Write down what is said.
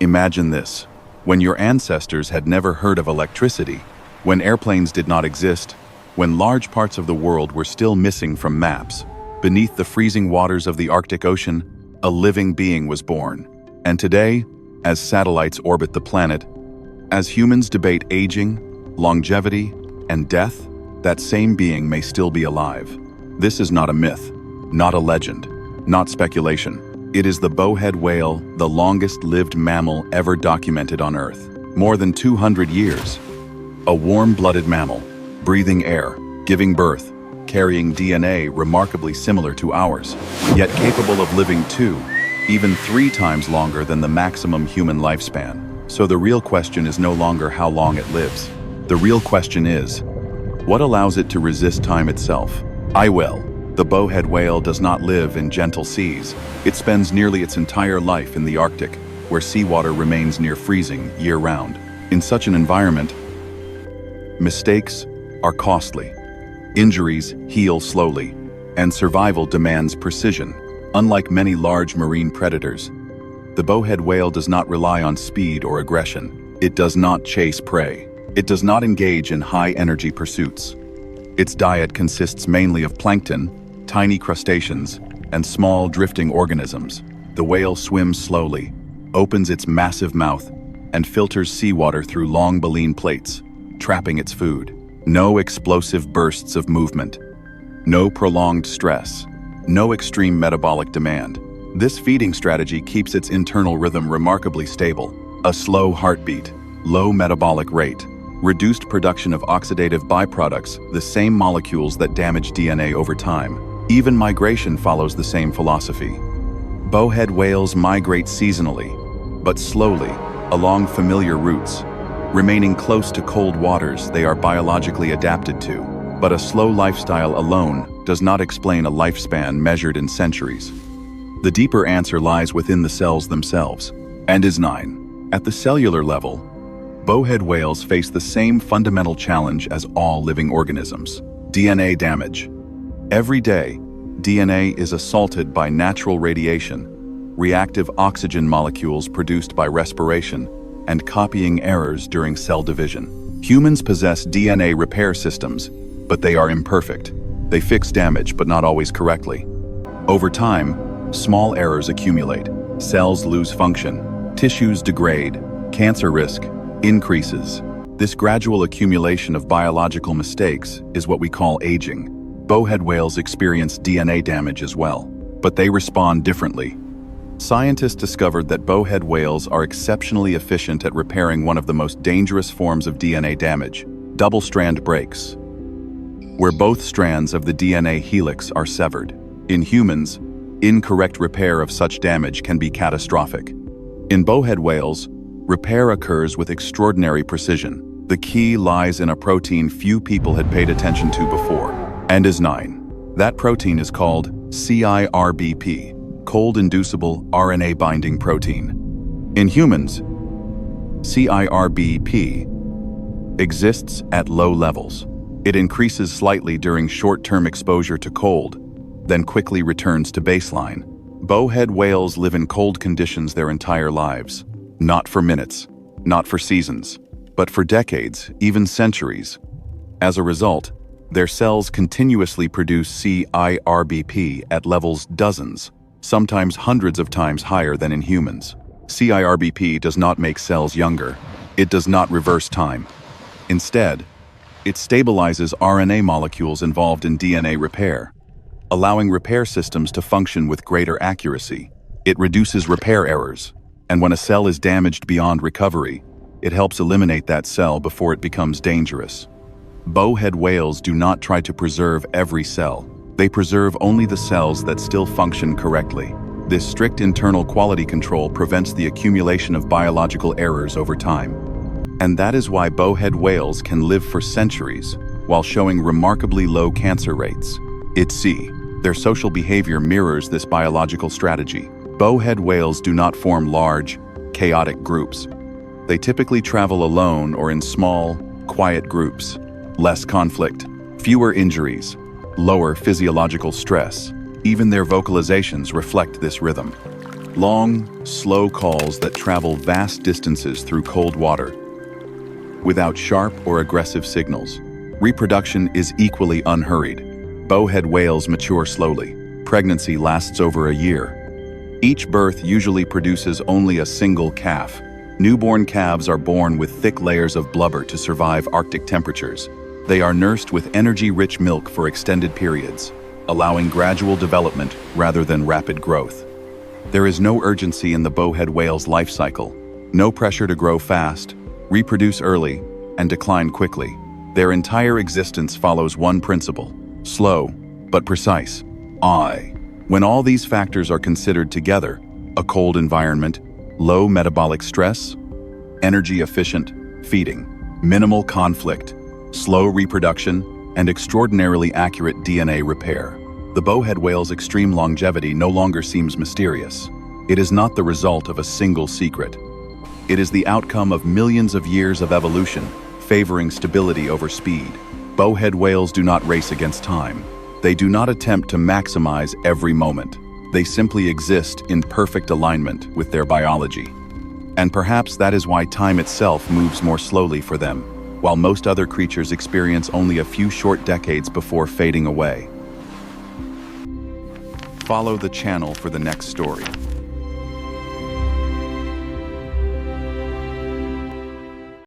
Imagine this. When your ancestors had never heard of electricity, when airplanes did not exist, when large parts of the world were still missing from maps, beneath the freezing waters of the Arctic Ocean, a living being was born. And today, as satellites orbit the planet, as humans debate aging, longevity, and death, that same being may still be alive. This is not a myth, not a legend, not speculation. It is the bowhead whale, the longest-lived mammal ever documented on Earth. More than 200 years. A warm-blooded mammal, breathing air, giving birth, carrying DNA remarkably similar to ours, yet capable of living 2, even 3 times longer than the maximum human lifespan. So the real question is no longer how long it lives. The real question is, what allows it to resist time itself? The bowhead whale does not live in gentle seas. It spends nearly its entire life in the Arctic, where seawater remains near freezing year-round. In such an environment, mistakes are costly. Injuries heal slowly, and survival demands precision. Unlike many large marine predators, the bowhead whale does not rely on speed or aggression. It does not chase prey. It does not engage in high-energy pursuits. Its diet consists mainly of plankton, tiny crustaceans, and small drifting organisms. The whale swims slowly, opens its massive mouth, and filters seawater through long baleen plates, trapping its food. No explosive bursts of movement. No prolonged stress. No extreme metabolic demand. This feeding strategy keeps its internal rhythm remarkably stable. A slow heartbeat, low metabolic rate, reduced production of oxidative byproducts, the same molecules that damage DNA over time. Even migration follows the same philosophy. Bowhead whales migrate seasonally, but slowly, along familiar routes, remaining close to cold waters they are biologically adapted to. But a slow lifestyle alone does not explain a lifespan measured in centuries. The deeper answer lies within the cells themselves, and is 9. At the cellular level, bowhead whales face the same fundamental challenge as all living organisms: DNA damage. Every day, DNA is assaulted by natural radiation, reactive oxygen molecules produced by respiration, and copying errors during cell division. Humans possess DNA repair systems, but they are imperfect. They fix damage, but not always correctly. Over time, small errors accumulate. Cells lose function, tissues degrade, cancer risk increases. This gradual accumulation of biological mistakes is what we call aging. Bowhead whales experience DNA damage as well, but they respond differently. Scientists discovered that bowhead whales are exceptionally efficient at repairing one of the most dangerous forms of DNA damage: double-strand breaks, where both strands of the DNA helix are severed. In humans, incorrect repair of such damage can be catastrophic. In bowhead whales, repair occurs with extraordinary precision. The key lies in a protein few people had paid attention to before, and is 9. That protein is called CIRBP, cold-inducible RNA-binding protein. In humans, CIRBP exists at low levels. It increases slightly during short-term exposure to cold, then quickly returns to baseline. Bowhead whales live in cold conditions their entire lives. Not for minutes, not for seasons, but for decades, even centuries. As a result, their cells continuously produce CIRBP at levels dozens, sometimes hundreds of times higher than in humans. CIRBP does not make cells younger. It does not reverse time. Instead, it stabilizes RNA molecules involved in DNA repair, allowing repair systems to function with greater accuracy. It reduces repair errors, and when a cell is damaged beyond recovery, it helps eliminate that cell before it becomes dangerous. Bowhead whales do not try to preserve every cell. They preserve only the cells that still function correctly. This strict internal quality control prevents the accumulation of biological errors over time. And that is why bowhead whales can live for centuries while showing remarkably low cancer rates. Their social behavior mirrors this biological strategy. Bowhead whales do not form large, chaotic groups. They typically travel alone or in small, quiet groups. Less conflict, fewer injuries, lower physiological stress. Even their vocalizations reflect this rhythm. Long, slow calls that travel vast distances through cold water. Without sharp or aggressive signals, reproduction is equally unhurried. Bowhead whales mature slowly. Pregnancy lasts over a year. Each birth usually produces only a single calf. Newborn calves are born with thick layers of blubber to survive Arctic temperatures. They are nursed with energy-rich milk for extended periods, allowing gradual development rather than rapid growth. There is no urgency in the bowhead whale's life cycle. No pressure to grow fast, reproduce early, and decline quickly. Their entire existence follows one principle: slow, but precise. When all these factors are considered together, a cold environment, low metabolic stress, energy-efficient feeding, minimal conflict, slow reproduction, and extraordinarily accurate DNA repair, the bowhead whale's extreme longevity no longer seems mysterious. It is not the result of a single secret. It is the outcome of millions of years of evolution, favoring stability over speed. Bowhead whales do not race against time. They do not attempt to maximize every moment. They simply exist in perfect alignment with their biology. And perhaps that is why time itself moves more slowly for them, while most other creatures experience only a few short decades before fading away. Follow the channel for the next story.